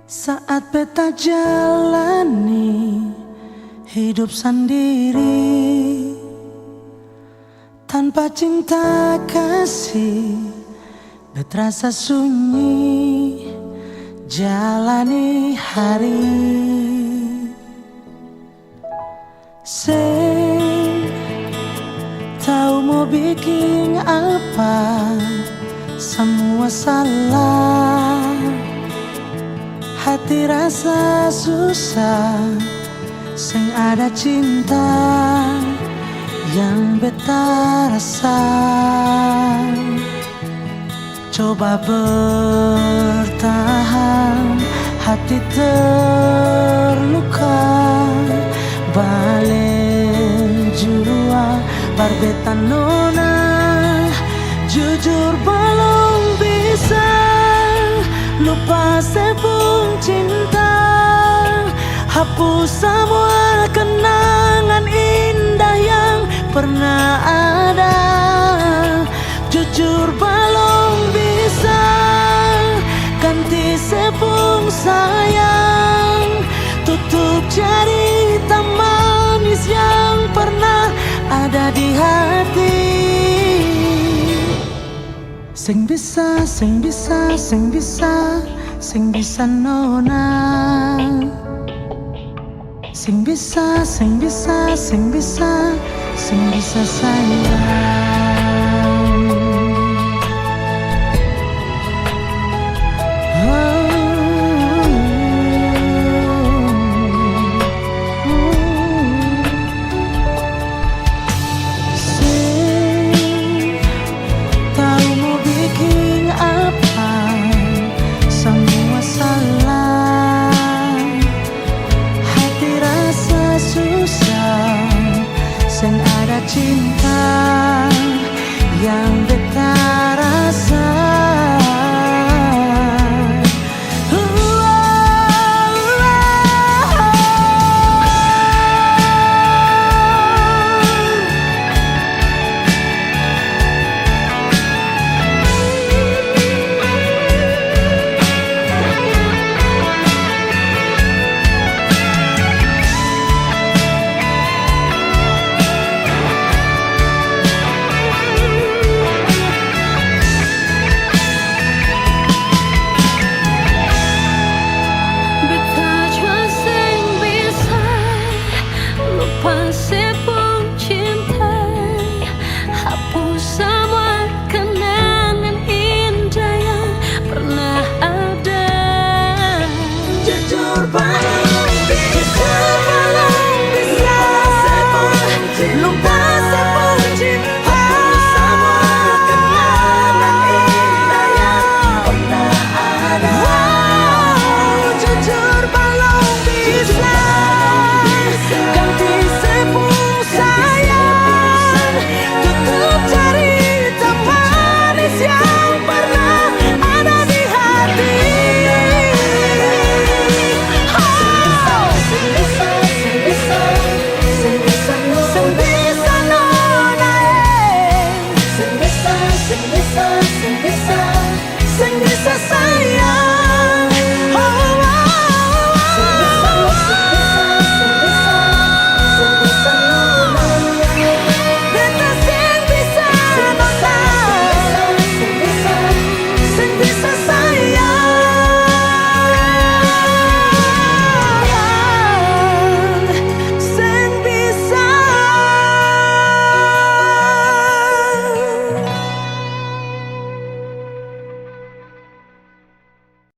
Saat beta jalani hidup sendiri tanpa cinta kasih, beta rasa sunyi jalani hari. Sing tahu mau bikin apa, semua salah. Hati rasa susah, sing ada cinta yang beta rasa. Coba bertahan, hati terluka, balik jua barbeta nona. Jujur belum bisa lupa sepung cinta, hapus semua kenangan indah yang pernah ada. Jujur belum bisa ganti sepung sayang, tutup cerita manis yang pernah ada di hati. Sing bisa, sing bisa, sing bisa, sing bisa nona. Sing bisa, sing bisa, sing bisa, sing bisa sayang. Sing ada cinta yang beta rasa. Sepung cinta, hapus semua kenangan indah yang pernah ada. Jujur belum bisa lupa sepung cinta, hapus semua kenangan indah yang pernah ada. Jujur belum bisa ganti sepung sayang, tutup cerita manis yang pernah ada di hati. Sing bisa, sing bisa, sing bisa nona. Sing bisa nona. Sing bisa, sing bisa, sing bisa, sing bisa sayang.